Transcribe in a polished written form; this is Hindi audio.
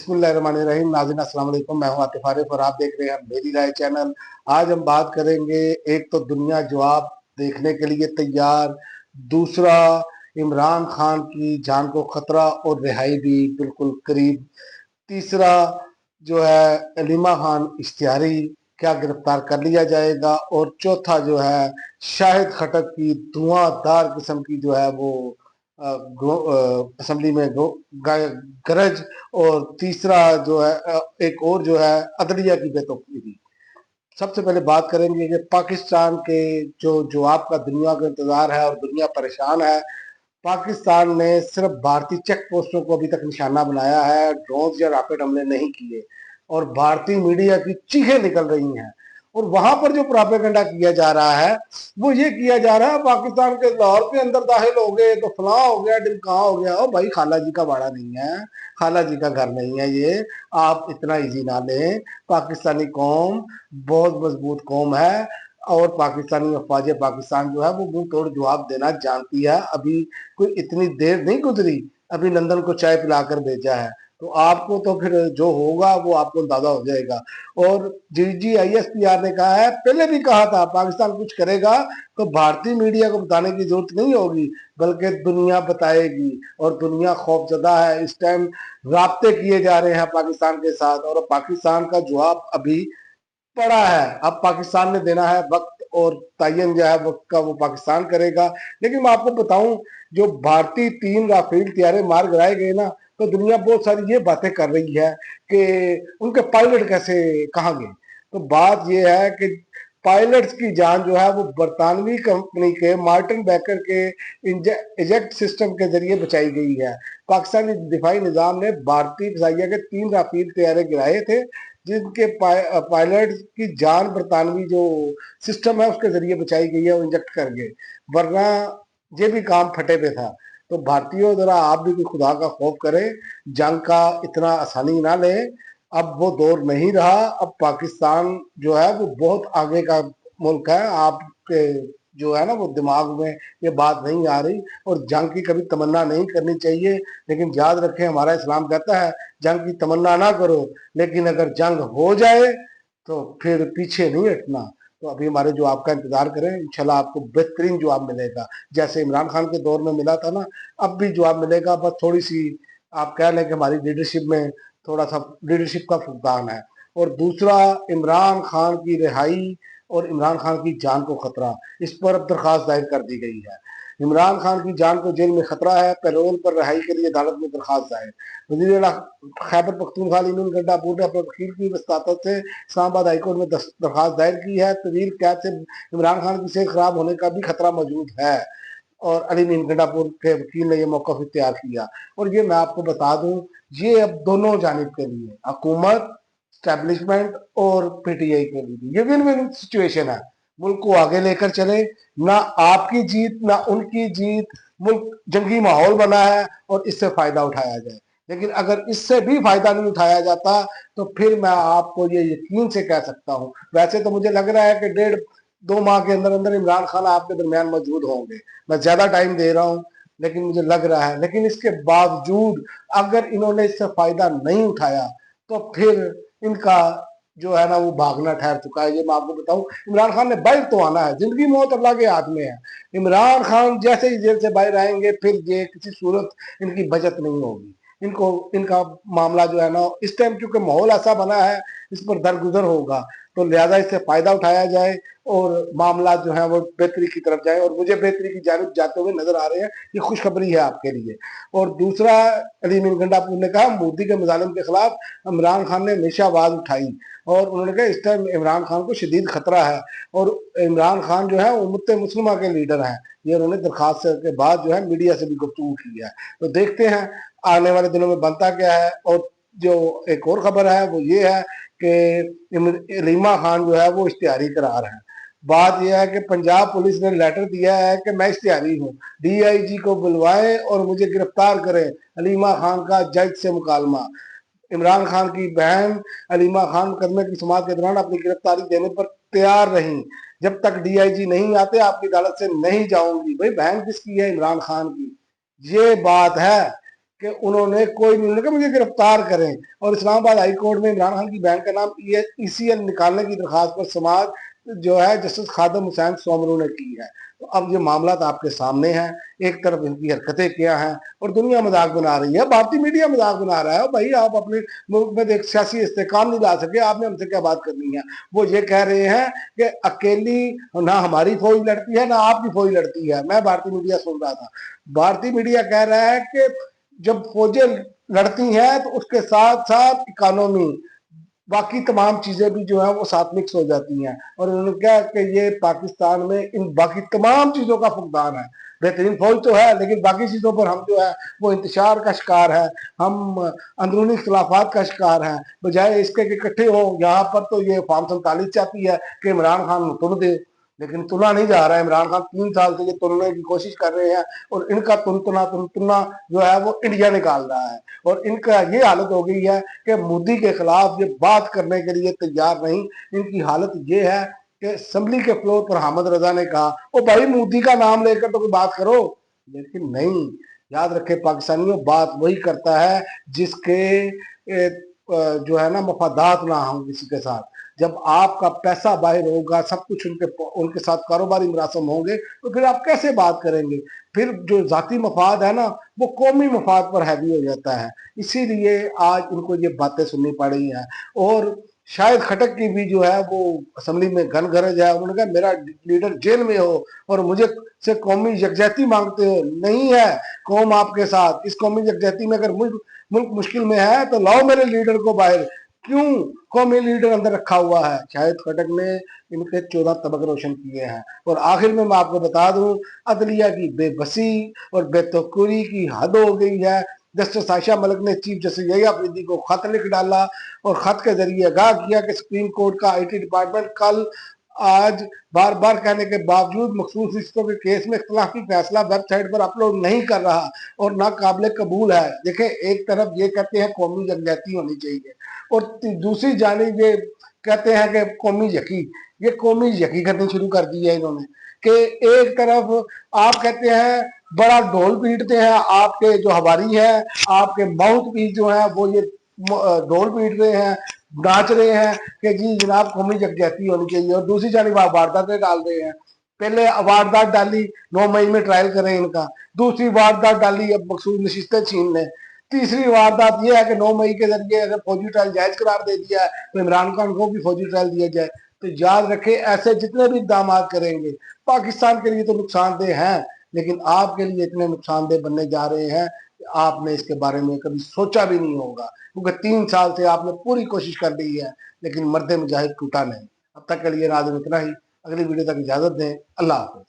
बिस्मिल्लाहिर्रहमानिर्रहीम। नाज़रीन अस्सलाम वालेकुम, मैं हूं आतिफ आरिफ और आप देख रहे हैं मेरी राय चैनल। आज हम बात करेंगे, एक तो दुनिया जवाब देखने के लिए तैयार, दूसरा इमरान खान की जान को खतरा और रिहाई भी बिल्कुल करीब, तीसरा जो है अलीमा खान इश्तियारी क्या गिरफ्तार कर लिया जाएगा, और चौथा जो है शाहिद खटक की धुआंधार किस्म की जो है वो असेंबली में गरज, और तीसरा जो है एक और जो है अदलिया की बेतौकीदी। सबसे पहले बात करेंगे कि पाकिस्तान के जो जवाब का दुनिया को इंतजार है और दुनिया परेशान है। पाकिस्तान ने सिर्फ भारतीय चेक पोस्टों को अभी तक निशाना बनाया है, ड्रोन या रॉकेट हमले नहीं किए, और भारतीय मीडिया की चीखें निकल रही हैं। और वहां पर जो प्रोपेगेंडा किया जा रहा है वो ये किया जा रहा है, पाकिस्तान के लाहौर के अंदर दाखिल हो गए तो फलां हो गया, ढिमका हो गया। ओ भाई, खाला जी का बाड़ा नहीं है, खाला जी का घर नहीं है ये, आप इतना इजी ना लें। पाकिस्तानी कौम बहुत मजबूत कौम है, और पाकिस्तानी अफवाज पाकिस्तान जो है वो मुंह तोड़ जवाब देना जानती है। अभी कोई इतनी देर नहीं गुजरी, अभी लंदन को चाय पिलाकर भेजा है, तो आपको तो फिर जो होगा वो आपको अंदाजा हो जाएगा। और GGISPR ने कहा है, पहले भी कहा था, पाकिस्तान कुछ करेगा तो भारतीय मीडिया को बताने की जरूरत नहीं होगी, बल्कि दुनिया बताएगी। और दुनिया खौफजदा है, इस टाइम राब्ते किए जा रहे हैं पाकिस्तान के साथ, और पाकिस्तान का जवाब अभी पड़ा है। अब पाकिस्तान ने देना है वक्त, और तयन जो है वक्त का वो पाकिस्तान करेगा। लेकिन मैं आपको बताऊं, जो भारतीय 3 राफेल तैयारे मार गिराए गए ना, तो दुनिया बहुत सारी ये बातें कर रही है कि उनके पायलट कैसे कहाँ गए। तो बात ये है कि पायलट्स की जान जो है वो बरतानवी कंपनी के मार्टिन बैकर के इजेक्ट सिस्टम के जरिए बचाई गई है। पाकिस्तानी दिफाई निजाम ने भारतीय फिजाइया के 3 राफेल तैयारे गिराए थे, जिनके पायलट की जान बरतानवी जो सिस्टम है उसके जरिए बचाई गई है, वो इंजेक्ट कर गए, वरना ये भी काम फटे पे था। तो भारतीयों, जरा आप भी कोई खुदा का खौफ करें, जंग का इतना आसानी ना लें। अब वो दौर नहीं रहा, अब पाकिस्तान जो है वो बहुत आगे का मुल्क है। आपके जो है ना वो दिमाग में ये बात नहीं आ रही, और जंग की कभी तमन्ना नहीं करनी चाहिए। लेकिन याद रखें, हमारा इस्लाम कहता है जंग की तमन्ना ना करो, लेकिन अगर जंग हो जाए तो फिर पीछे नहीं हटना। तो अभी हमारे जवाब का इंतजार करें, इंशाल्लाह आपको बेहतरीन जवाब मिलेगा, जैसे इमरान खान के दौर में मिला था ना, अब भी जवाब मिलेगा। बस थोड़ी सी आप कह लें कि हमारी लीडरशिप में थोड़ा सा लीडरशिप का फुकदान है। और दूसरा, इमरान खान की रिहाई और इमरान खान की जान को खतरा, इस पर अब दरखास्त दायर कर दी गई है। इमरान खान की जान को जेल में खतरा है, पैरोल पर रिहाई के लिए अदालत में दरखास्त दायर। वजीर खैबर पख्तूनख्वा लीनूल गंडापुर ने अपने वकील की वसातत से इस्लामाबाद हाईकोर्ट में दरखास्त दायर की है। तवील कैद से इमरान खान की सेहत खराब होने का भी खतरा मौजूद है, और अली मीन गंडापुर के वकील ने यह मौका इख्तियार किया। और ये मैं आपको बता दूं, ये अब दोनों जानिब के लिए, हुकूमत, स्टैब्लिशमेंट और PTI के लिए ये विन विन सिचुएशन है। मुल्क को आगे लेकर चले, ना आपकी जीत ना उनकी जीत, मुल्क जंगी माहौल बना है और इससे फायदा उठाया जाए। लेकिन अगर इससे भी फायदा नहीं उठाया जाता तो फिर मैं आपको ये यकीन से कह सकता हूं, वैसे तो मुझे लग रहा है कि 1.5-2 माह के अंदर अंदर इमरान खान आपके दरमियान मौजूद होंगे। मैं ज्यादा टाइम दे रहा हूं, लेकिन मुझे लग रहा है। लेकिन इसके बावजूद अगर इन्होंने इससे फायदा नहीं उठाया तो फिर इनका जो है ना वो भागना ठहर चुका है। ये मैं आपको बताऊं, इमरान खान ने बाहर तो आना है, जिंदगी मौत अल्लाह के हाथ में है। इमरान खान जैसे ही जेल से बाहर आएंगे, फिर ये किसी सूरत इनकी बचत नहीं होगी। इनको इनका मामला जो है ना इस टाइम, क्योंकि माहौल ऐसा बना है, इस पर दरगुजर होगा, तो लिहाजा इससे फायदा उठाया जाए और मामला जो है वो बेहतरी की तरफ जाए। और मुझे बेहतरी की जानिब जाते हुए नजर आ रहे हैं, ये खुशखबरी है आपके लिए। और दूसरा, अली मीन गंडापुर ने कहा, मोदी के मजालिम के खिलाफ इमरान खान ने हमेशा आवाज उठाई, और उन्होंने कहा इस टाइम इमरान खान को शदीद खतरा है, और इमरान खान जो है उम्मत मुस्लिमा के लीडर हैं। ये उन्होंने दरखास्त के बाद जो है मीडिया से भी गुफ्तगू की है। तो देखते हैं आने वाले दिनों में बनता क्या है। और जो एक और खबर है वो ये है कि रीमा खान जो है वो इश्तिहारी करार है। बात यह है कि पंजाब पुलिस ने लेटर दिया है कि मैं इश्तिहारी हूँ, DIG को बुलवाएं और मुझे गिरफ्तार करें। अलीमा खान का जज से मुकालमा। इमरान खान की बहन अलीमा खान मुकदमे की समाअत के दौरान अपनी गिरफ्तारी देने पर तैयार रही। जब तक DIG नहीं आते आपकी अदालत से नहीं जाऊंगी। भाई, बहन किसकी है? इमरान खान की। ये बात है कि उन्होंने कोई नहीं, उन्होंने कहा मुझे गिरफ्तार करें, और इस्लामाबाद हाई कोर्ट में इमरान खान की बैंक का नाम ईसीएल निकालने की दरखास्त पर समाज जो है जस्टिस खादम हुसैन सोमरू ने की है। तो अब ये मामला तो आपके सामने है, एक तरफ इनकी हरकतें क्या हैं और दुनिया मजाक बना रही है, भारतीय मीडिया मजाक बना रहा है। भाई आप अपने मुल्क में एक सियासी इस्तेकाम नहीं ला सके, आपने हमसे क्या बात करनी है। वो ये कह रहे हैं कि अकेली ना हमारी फौज लड़ती है ना आपकी फौज लड़ती है। मैं भारतीय मीडिया सुन रहा था, भारतीय मीडिया कह रहा है कि जब फौजें लड़ती हैं तो उसके साथ साथ इकोनॉमी, बाकी तमाम चीजें भी जो है वो साथ मिक्स हो जाती हैं। और उन्होंने कहा कि ये पाकिस्तान में इन बाकी तमाम चीजों का फुकदान है। बेहतरीन फौज तो है लेकिन बाकी चीजों पर हम जो है वो इंतशार का शिकार है, हम अंदरूनी इख्तलाफात का शिकार हैं। बजाय इसके कि इकट्ठे हो, यहाँ पर तो ये फॉर्म 47 चाहती है कि इमरान खान तुन दे, लेकिन तुना नहीं जा रहा है। इमरान खान 3 साल से ये तुनने की कोशिश कर रहे हैं और इनका तुनतुना जो है वो इंडिया निकाल रहा है। और इनका ये हालत हो गई है कि मोदी के खिलाफ ये बात करने के लिए तैयार नहीं। इनकी हालत ये है कि असेंबली के फ्लोर पर हामिद रजा ने कहा ओ भाई मोदी का नाम लेकर तो कोई बात करो, लेकिन नहीं। याद रखे पाकिस्तानियों, बात वही करता है जिसके जो है ना मफादात ना हो किसी के साथ। जब आपका पैसा बाहर होगा, सब कुछ उनके साथ कारोबारी मरासम होंगे, तो फिर आप कैसे बात करेंगे। फिर जो जाती मफाद है ना वो कौमी मफाद पर हैवी हो जाता है। इसीलिए आज उनको ये बातें सुननी पड़ रही हैं। और शायद खटक की भी जो है वो असेंबली में घन गरज है, उन्होंने कहा मेरा लीडर जेल में हो और मुझे से कौमी यकजहती मांगते हो। नहीं है कौम आपके साथ, इस कौमी यकजहती में अगर मुल्क मुश्किल में है तो लाओ मेरे लीडर को बाहर। क्यों कौमी लीडर अंदर रखा हुआ है। शायद खटक ने इनके 14 तबक रोशन किए हैं। और आखिर में मैं आपको बता दूं, अदलिया की बेबसी और बेतौकीरी की हद हो गई है। जस्टिस आयशा मलिक ने चीफ जस्टिस यही अफरीदी को खत लिख डाला और खत के जरिए आगाह किया कि सुप्रीम कोर्ट का आईटी डिपार्टमेंट कल आज बार बार कहने के बावजूद मखसूस रिश्तों के केस में इख्तलाफी फैसला वेबसाइट पर अपलोड नहीं कर रहा और नाकाबिले कबूल है। देखें, एक तरफ ये कहते हैं कौमी यकजहती होनी चाहिए और दूसरी जानिब ये कहते हैं कि कौमी यकी, ये कौमी यकी करनी शुरू कर दी है इन्होंने। कि एक तरफ आप कहते हैं बड़ा ढोल पीटते हैं, आपके जो हवारी है, आपके माउथ पीस जो है वो ये ढोल पीट रहे हैं, नाच रहे हैं कि जी जनाब कौमी यकजहती होनी चाहिए। और दूसरी जानिब आप वारदातें डाल रहे हैं। पहले वारदात डाली 9 मई में ट्रायल करें इनका, दूसरी वारदात डाली अब मकसूद नशिस्तें छीन लें, तीसरी वारदात यह है कि 9 मई के जरिए अगर फौजी ट्रायल जायज करार दे दिया है तो इमरान खान को भी फौजी ट्रायल दिया जाए। तो याद रखें, ऐसे जितने भी इकदाम करेंगे पाकिस्तान के लिए तो नुकसानदेह हैं, लेकिन आपके लिए इतने नुकसानदेह बनने जा रहे हैं कि आपने इसके बारे में कभी सोचा भी नहीं होगा। क्योंकि 3 साल से आपने पूरी कोशिश कर ली है लेकिन मर्द मुजाहिद टूटा नहीं। अब तक के लिए नाज़रीन इतना ही। अगली वीडियो तक इजाजत दें। अल्लाह हाफिज।